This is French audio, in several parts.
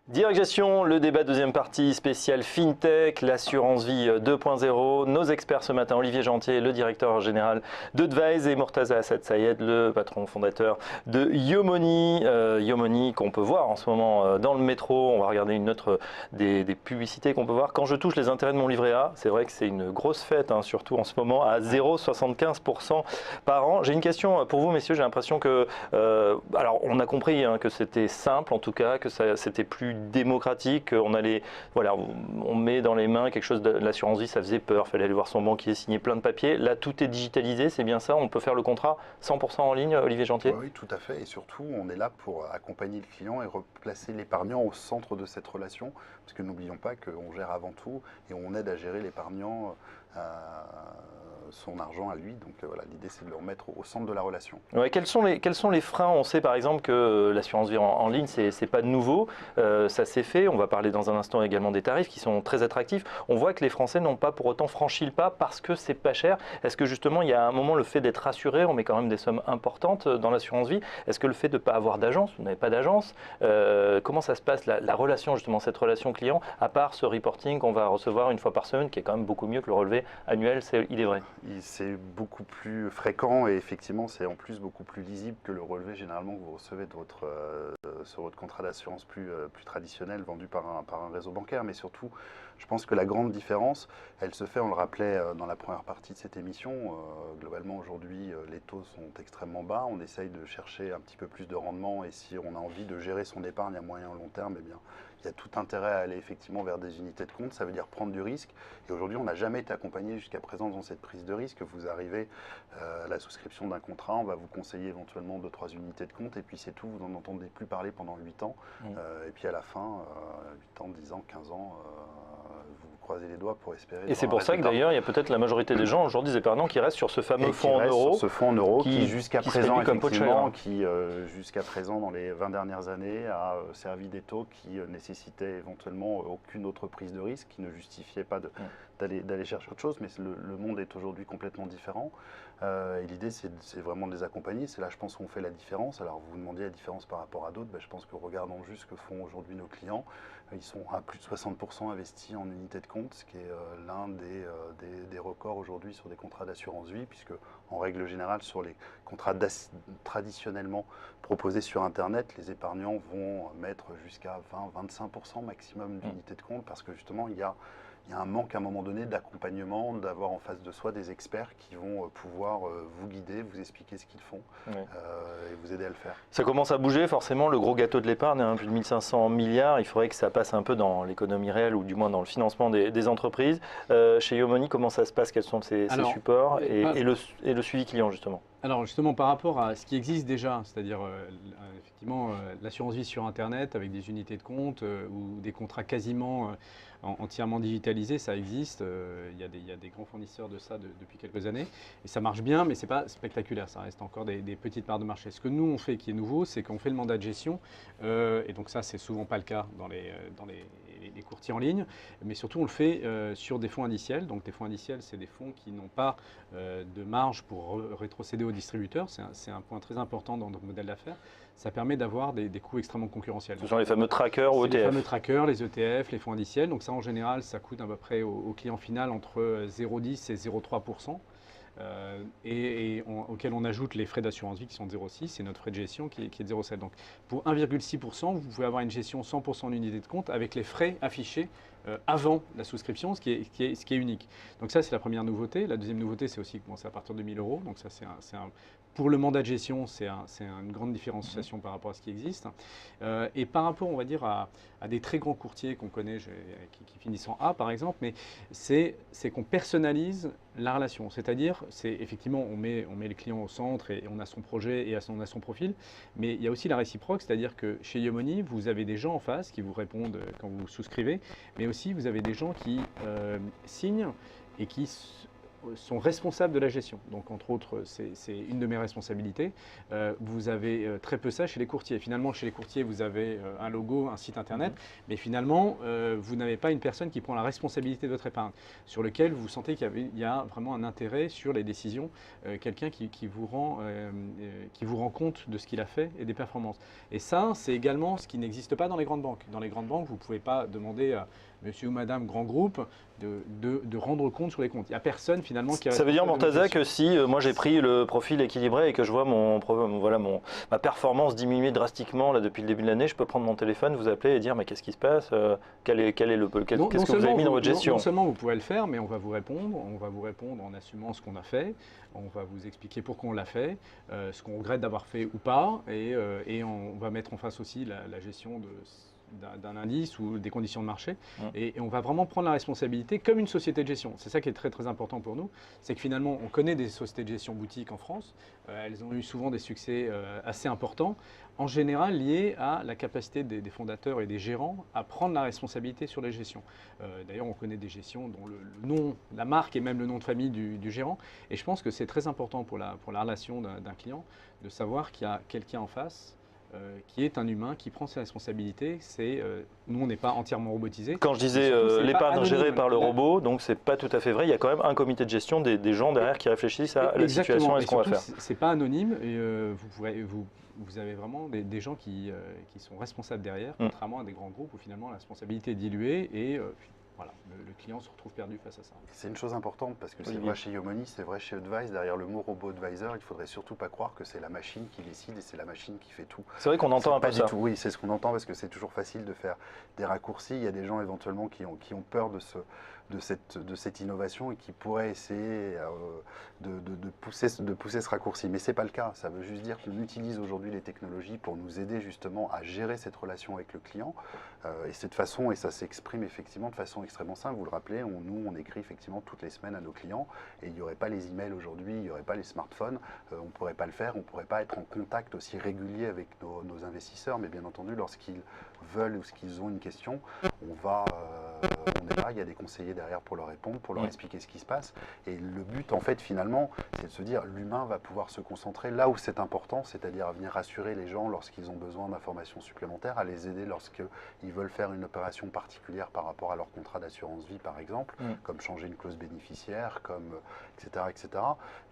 Direct Gestion, le débat deuxième partie spécial FinTech, l'assurance vie 2.0. Nos experts ce matin, Olivier Gentier, le directeur général d'Advise et Mortaza Assad Sayed, le patron fondateur de Yomoni. Yomoni qu'on peut voir en ce moment dans le métro. On va regarder une autre des publicités qu'on peut voir. Quand je touche les intérêts de mon livret A, c'est vrai que c'est une grosse fête, surtout en ce moment, à 0,75% par an. J'ai une question pour vous, messieurs. J'ai l'impression que, alors on a compris que c'était simple en tout cas, que c'était plus démocratique, on met dans les mains quelque chose de l'assurance vie, ça faisait peur, il fallait aller voir son banquier, signer plein de papiers. Là, tout est digitalisé, c'est bien ça, on peut faire le contrat 100% en ligne, Olivier Gentier? Oui, tout à fait, et surtout, on est là pour accompagner le client et replacer l'épargnant au centre de cette relation, parce que n'oublions pas qu'on gère avant tout et on aide à gérer l'épargnant, son argent à lui. Donc voilà, l'idée c'est de le remettre au centre de la relation. Ouais, quels sont les freins? On sait par exemple que l'assurance vie en ligne, c'est pas nouveau, ça s'est fait. On va parler dans un instant également des tarifs qui sont très attractifs. On voit que les Français n'ont pas pour autant franchi le pas parce que c'est pas cher. Est-ce que justement il y a un moment le fait d'être rassuré, on met quand même des sommes importantes dans l'assurance vie. Est-ce que le fait de ne pas avoir d'agence, vous n'avez pas d'agence, comment ça se passe la relation justement, cette relation client, à part ce reporting qu'on va recevoir une fois par semaine, qui est quand même beaucoup mieux que le relevé annuel, il est vrai. C'est beaucoup plus fréquent et effectivement c'est en plus beaucoup plus lisible que le relevé généralement que vous recevez de sur votre contrat d'assurance plus traditionnel vendu par un réseau bancaire. Mais surtout, je pense que la grande différence, elle se fait, on le rappelait dans la première partie de cette émission, globalement aujourd'hui les taux sont extrêmement bas, on essaye de chercher un petit peu plus de rendement et si on a envie de gérer son épargne à moyen et long terme, eh bien, il y a tout intérêt à aller effectivement vers des unités de compte, ça veut dire prendre du risque. Et aujourd'hui, on n'a jamais été accompagné jusqu'à présent dans cette prise de risque. Vous arrivez à la souscription d'un contrat, on va vous conseiller éventuellement 2-3 unités de compte et puis c'est tout, vous n'en entendez plus parler pendant 8 ans. Et puis à la fin, 8 ans, 10 ans, 15 ans, vous croisez les doigts pour espérer. Et c'est pour ça que d'ailleurs, il y a peut-être la majorité des gens aujourd'hui, des épargnants, qui restent sur ce fameux fonds en euros. Sur ce fonds en euros qui jusqu'à présent, effectivement, jusqu'à présent, dans les 20 dernières années, a servi des taux qui nécessitaient éventuellement aucune autre prise de risque, qui ne justifiait pas d'aller chercher autre chose. Mais le monde est aujourd'hui complètement différent. Et l'idée, c'est vraiment de les accompagner. C'est là, je pense, qu'on fait la différence. Alors, vous vous demandiez la différence par rapport à d'autres. Je pense que regardons juste ce que font aujourd'hui nos clients. Ils sont à plus de 60% investis en unités de compte, ce qui est l'un des records aujourd'hui sur des contrats d'assurance vie, puisque en règle générale, sur les contrats traditionnellement proposés sur Internet, les épargnants vont mettre jusqu'à 20-25% maximum d'unités de compte, parce que justement, il y a un manque à un moment donné d'accompagnement, d'avoir en face de soi des experts qui vont pouvoir vous guider, vous expliquer ce qu'ils font et vous aider à le faire. Ça commence à bouger forcément, le gros gâteau de l'épargne, plus de 1500 milliards, il faudrait que ça passe un peu dans l'économie réelle ou du moins dans le financement des entreprises. Chez Yomoni, comment ça se passe? Quels sont ces supports et le suivi client justement? Alors justement par rapport à ce qui existe déjà, c'est-à-dire effectivement l'assurance vie sur Internet avec des unités de compte ou des contrats quasiment entièrement digitalisés, ça existe. Il y a des grands fournisseurs de ça depuis quelques années et ça marche bien, mais ce n'est pas spectaculaire, ça reste encore des petites parts de marché. Ce que nous on fait qui est nouveau, c'est qu'on fait le mandat de gestion et donc ça c'est souvent pas le cas dans les courtiers en ligne, mais surtout on le fait sur des fonds indiciels. Donc des fonds indiciels, c'est des fonds qui n'ont pas de marge pour rétrocéder aux distributeurs. C'est un point très important dans notre modèle d'affaires. Ça permet d'avoir des coûts extrêmement concurrentiels. Ce sont les fameux trackers ou ETF. Les fameux trackers, les ETF, les fonds indiciels. Donc ça en général, ça coûte à peu près au client final entre 0,10 et 0,3%. Auquel on ajoute les frais d'assurance vie qui sont de 0,6 et notre frais de gestion qui est de 0,7. Donc pour 1,6%, vous pouvez avoir une gestion 100% d'unité de compte avec les frais affichés avant la souscription, ce qui est unique. Donc ça, c'est la première nouveauté. La deuxième nouveauté, c'est aussi que c'est à partir de 1 000 €. Donc ça, pour le mandat de gestion, c'est une grande différenciation par rapport à ce qui existe. Et par rapport, on va dire, à des très grands courtiers qu'on connaît, qui finissent en A par exemple, mais c'est qu'on personnalise la relation. C'est-à-dire, effectivement, on met le client au centre et on a son projet et on a son profil, mais il y a aussi la réciproque, c'est-à-dire que chez Yomoni, vous avez des gens en face qui vous répondent quand vous souscrivez, mais aussi vous avez des gens qui signent et qui sont responsables de la gestion. Donc, entre autres, c'est une de mes responsabilités. Vous avez très peu ça chez les courtiers. Finalement, chez les courtiers, vous avez un logo, un site internet, mais finalement, vous n'avez pas une personne qui prend la responsabilité de votre épargne, sur lequel vous sentez qu'il y a vraiment un intérêt sur les décisions, quelqu'un qui vous rend compte de ce qu'il a fait et des performances. Et ça, c'est également ce qui n'existe pas dans les grandes banques. Dans les grandes banques, vous ne pouvez pas demander à monsieur ou madame grand groupe de rendre compte sur les comptes. Il n'y a personne finalement qui... Ça veut dire, Mortaza, que si moi j'ai pris le profil équilibré et que je vois ma performance diminuer drastiquement là, depuis le début de l'année, je peux prendre mon téléphone, vous appeler et dire mais qu'est-ce qui se passe, qu'est-ce que vous avez mis dans votre gestion? Non seulement vous pouvez le faire, mais on va vous répondre en assumant ce qu'on a fait, on va vous expliquer pourquoi on l'a fait, ce qu'on regrette d'avoir fait ou pas, et on va mettre en face aussi la gestion d'un indice ou des conditions de marché, et on va vraiment prendre la responsabilité comme une société de gestion. C'est ça qui est très très important pour nous, c'est que finalement on connaît des sociétés de gestion boutiques en France, elles ont eu souvent des succès assez importants, en général liés à la capacité des fondateurs et des gérants à prendre la responsabilité sur les gestions. D'ailleurs on connaît des gestions dont le nom, la marque et même le nom de famille du gérant, et je pense que c'est très important pour la relation d'un client de savoir qu'il y a quelqu'un en face qui est un humain qui prend ses responsabilités. Nous, on n'est pas entièrement robotisé. Quand je disais l'épargne gérée par le robot, donc c'est pas tout à fait vrai. Il y a quand même un comité de gestion, des gens derrière qui réfléchissent à la situation et ce qu'on va faire. C'est pas anonyme. Et vous avez vraiment des gens qui sont responsables derrière, contrairement à des grands groupes où finalement la responsabilité est diluée et voilà, le client se retrouve perdu face à ça. C'est une chose importante parce que c'est vrai chez Yomoni, c'est vrai chez Advice. Derrière le mot robot advisor, il ne faudrait surtout pas croire que c'est la machine qui décide et c'est la machine qui fait tout. C'est vrai qu'on entend un peu ça. Oui, c'est ce qu'on entend parce que c'est toujours facile de faire des raccourcis. Il y a des gens éventuellement qui ont peur de cette innovation et qui pourraient essayer de pousser ce raccourci. Mais ce n'est pas le cas. Ça veut juste dire qu'on utilise aujourd'hui les technologies pour nous aider justement à gérer cette relation avec le client. Et cette façon, et ça s'exprime effectivement de façon extrêmement simple, vous le rappelez, nous on écrit effectivement toutes les semaines à nos clients et il n'y aurait pas les emails aujourd'hui, il n'y aurait pas les smartphones, on ne pourrait pas le faire, on ne pourrait pas être en contact aussi régulier avec nos investisseurs, mais bien entendu lorsqu'ils veulent ou qu'ils ont une question, on est là, il y a des conseillers derrière pour leur répondre, pour leur expliquer ce qui se passe. Et le but, en fait, finalement, c'est de se dire l'humain va pouvoir se concentrer là où c'est important, c'est-à-dire à venir rassurer les gens lorsqu'ils ont besoin d'informations supplémentaires, à les aider lorsqu'ils veulent faire une opération particulière par rapport à leur contrat d'assurance vie, par exemple, comme changer une clause bénéficiaire, etc., etc.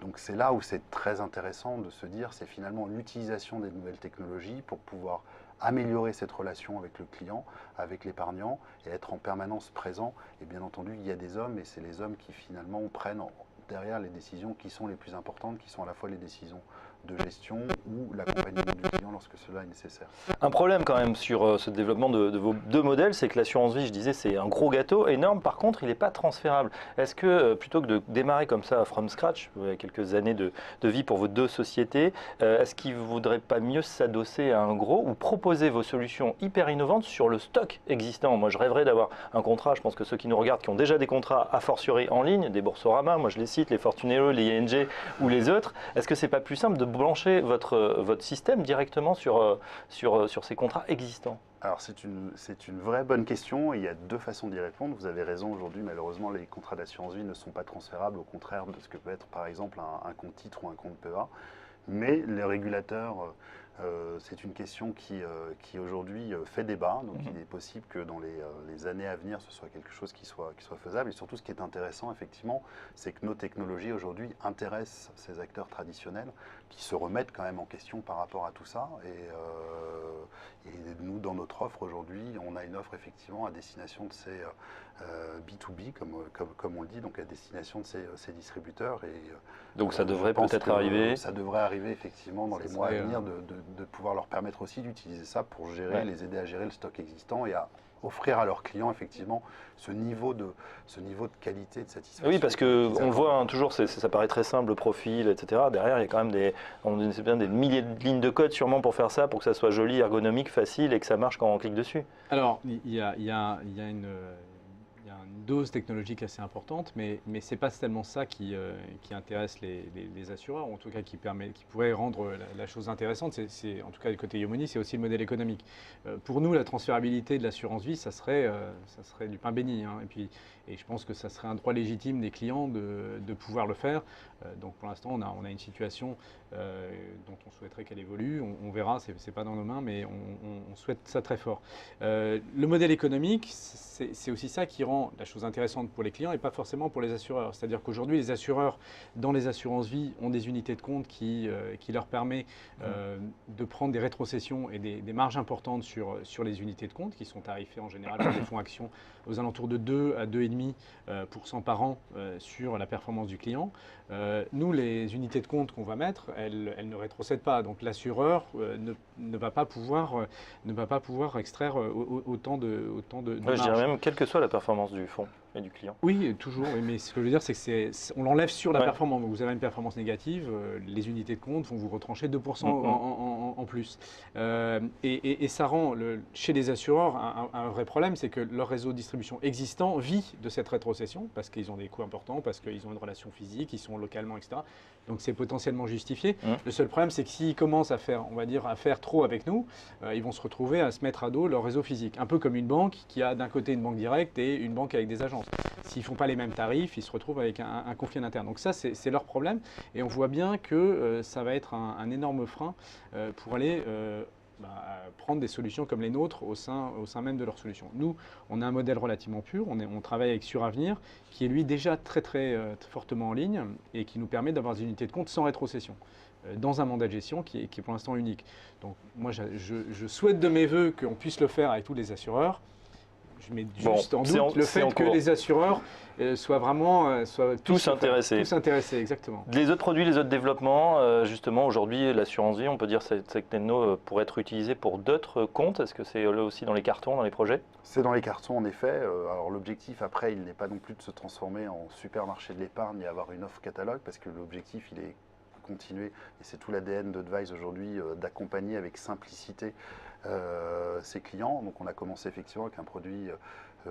Donc c'est là où c'est très intéressant de se dire, c'est finalement l'utilisation des nouvelles technologies pour pouvoir améliorer cette relation avec le client, avec l'épargnant et être en permanence présent. Et bien entendu, il y a des hommes et c'est les hommes qui finalement prennent derrière les décisions qui sont les plus importantes, qui sont à la fois les décisions de gestion ou l'accompagnement du client lorsque cela est nécessaire. Un problème quand même sur ce développement de vos deux modèles, c'est que l'assurance vie, je disais, c'est un gros gâteau énorme. Par contre, il n'est pas transférable. Est-ce que plutôt que de démarrer comme ça from scratch, vous avez quelques années de vie pour vos deux sociétés, est-ce qu'il ne vaudrait pas mieux s'adosser à un gros ou proposer vos solutions hyper innovantes sur le stock existant? Moi, je rêverais d'avoir un contrat. Je pense que ceux qui nous regardent, qui ont déjà des contrats a fortiori en ligne, des Boursorama, moi je les cite, les Fortunero, les ING ou les autres, est-ce que c'est pas plus simple de blancher votre système directement sur ces contrats existants? Alors c'est une vraie bonne question et il y a deux façons d'y répondre. Vous avez raison, aujourd'hui malheureusement les contrats d'assurance vie ne sont pas transférables, au contraire de ce que peut être par exemple un compte titre ou un compte PEA. Mais les régulateurs, c'est une question qui aujourd'hui fait débat, donc il est possible que dans les années à venir ce soit quelque chose qui soit faisable. Et surtout ce qui est intéressant effectivement, c'est que nos technologies aujourd'hui intéressent ces acteurs traditionnels qui se remettent quand même en question par rapport à tout ça. Et nous, dans notre offre aujourd'hui, on a une offre effectivement à destination de ces B2B, comme on le dit, donc à destination de ces distributeurs. Donc ça devrait peut-être arriver. Ça devrait arriver effectivement dans les mois à venir de pouvoir leur permettre aussi d'utiliser ça pour les aider à gérer le stock existant et à offrir à leurs clients effectivement ce niveau de qualité, de satisfaction. Oui, parce qu'on le voit toujours, ça paraît très simple, le profil, etc. Derrière, il y a quand même des milliers de lignes de code sûrement pour faire ça, pour que ça soit joli, ergonomique, facile et que ça marche quand on clique dessus. Alors, il y a une dose technologique assez importante, mais ce n'est pas tellement ça qui intéresse les assureurs, ou en tout cas qui pourrait rendre la chose intéressante. C'est en tout cas du côté Yomoni, c'est aussi le modèle économique. Pour nous, la transférabilité de l'assurance vie, ça serait du pain béni. Hein. Et je pense que ça serait un droit légitime des clients de pouvoir le faire. Donc pour l'instant, on a une situation dont on souhaiterait qu'elle évolue. On verra, ce n'est pas dans nos mains, mais on souhaite ça très fort. Le modèle économique, c'est aussi ça qui rend la chose intéressante pour les clients et pas forcément pour les assureurs. C'est-à-dire qu'aujourd'hui, les assureurs, dans les assurances vie, ont des unités de compte qui leur permet de prendre des rétrocessions et des marges importantes sur les unités de compte qui sont tarifées en général par des fonds actions aux alentours de 2 à 2,5% par an sur la performance du client. Nous, les unités de compte qu'on va mettre, elles ne rétrocèdent pas. Donc l'assureur ne va pas pouvoir extraire autant de je dirais même, quelle que soit la performance du fonds et du client. Oui, toujours. Mais ce que je veux dire, c'est qu'on l'enlève sur la performance. Donc vous avez une performance négative, les unités de compte vont vous retrancher 2% en plus. Et ça rend, chez les assureurs, un vrai problème, c'est que leur réseau de distribution existant vit de cette rétrocession, parce qu'ils ont des coûts importants, parce qu'ils ont une relation physique, ils sont localement, etc. Donc c'est potentiellement justifié. Le seul problème, c'est que s'ils commencent à faire, on va dire, à faire trop avec nous, ils vont se retrouver à se mettre à dos leur réseau physique. Un peu comme une banque qui a d'un côté une banque directe et une banque avec des agences. S'ils ne font pas les mêmes tarifs, ils se retrouvent avec un conflit interne. Donc ça, c'est leur problème. Et on voit bien que ça va être un énorme frein pour aller prendre des solutions comme les nôtres au sein même de leurs solutions. Nous, on a un modèle relativement pur. On travaille avec Suravenir, qui est lui déjà très fortement en ligne et qui nous permet d'avoir des unités de compte sans rétrocession dans un mandat de gestion qui est pour l'instant unique. Donc moi, je souhaite de mes voeux qu'on puisse le faire avec tous les assureurs. Je mets juste en doute le fait que les assureurs soient vraiment tous intéressés. Tous intéressés, exactement. Les autres produits, les autres développements, justement, aujourd'hui, l'assurance vie, on peut dire que cette techno pourrait être utilisée pour d'autres comptes. Est-ce que c'est là aussi dans les cartons, dans les projets? C'est dans les cartons, en effet. Alors l'objectif, après, il n'est pas non plus de se transformer en supermarché de l'épargne et avoir une offre catalogue, parce que l'objectif, il est continuer, et c'est tout l'ADN d'Advise aujourd'hui, d'accompagner avec simplicité ses clients. Donc on a commencé effectivement avec un produit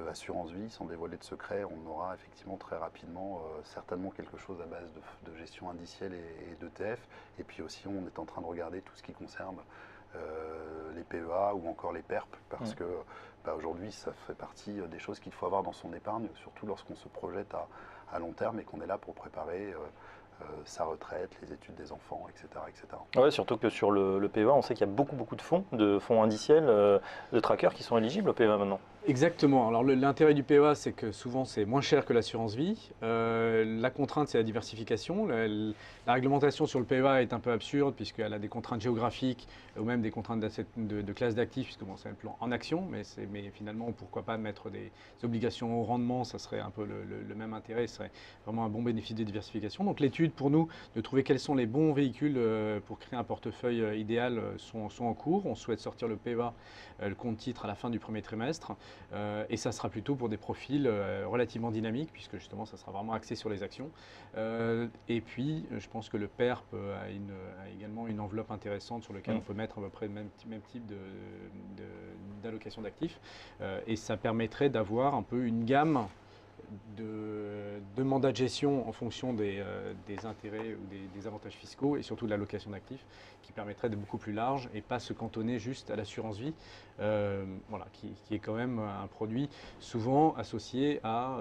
assurance vie, sans dévoiler de secret. On aura effectivement très rapidement certainement quelque chose à base de gestion indicielle et d'ETF. Et puis aussi on est en train de regarder tout ce qui concerne les PEA ou encore les PERP, parce que aujourd'hui ça fait partie des choses qu'il faut avoir dans son épargne, surtout lorsqu'on se projette à long terme et qu'on est là pour préparer sa retraite, les études des enfants, etc. etc. Ouais, surtout que sur le PEA, on sait qu'il y a beaucoup de fonds indiciels, de trackers qui sont éligibles au PEA maintenant. Exactement. Alors l'intérêt du PEA, c'est que souvent c'est moins cher que l'assurance vie. La contrainte, c'est la diversification. La réglementation sur le PEA est un peu absurde puisqu'elle a des contraintes géographiques ou même des contraintes de classe d'actifs, puisque bon, c'est un plan en action, mais finalement, pourquoi pas mettre des obligations au rendement, ça serait un peu le même intérêt, ce serait vraiment un bon bénéfice de diversification. Donc l'étude pour nous de trouver quels sont les bons véhicules pour créer un portefeuille idéal sont en cours. On souhaite sortir le PEA, le compte titre à la fin du premier trimestre. Et ça sera plutôt pour des profils relativement dynamiques, puisque justement ça sera vraiment axé sur les actions. Et puis je pense que le PERP a également une enveloppe intéressante sur laquelle on peut mettre à peu près le même type d'allocation d'actifs. Et ça permettrait d'avoir un peu une gamme de mandats de gestion en fonction des intérêts ou des avantages fiscaux et surtout de l'allocation d'actifs qui permettrait d'être beaucoup plus large et pas se cantonner juste à l'assurance vie, voilà, qui est quand même un produit souvent associé à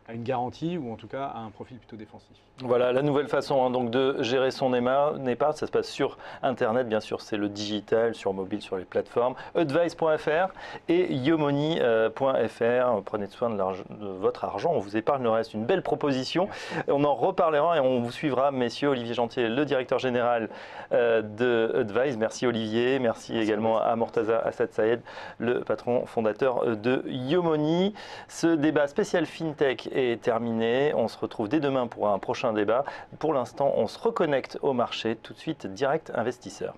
une garantie ou en tout cas à un profil plutôt défensif. Voilà la nouvelle façon donc de gérer son épargne, ça se passe sur Internet, bien sûr c'est le digital, sur mobile, sur les plateformes, advise.fr et yomoni.fr. Prenez soin de votre argent, on vous épargne le reste, une belle proposition. On en reparlera et on vous suivra, messieurs. Olivier Gentier, le directeur général de Advise. Merci Olivier, merci également à Mortaza Assad-Sayed, le patron fondateur de Yomoni. Ce débat spécial FinTech est terminé. On se retrouve dès demain pour un prochain débat. Pour l'instant, on se reconnecte au marché. Tout de suite, Direct Investisseur.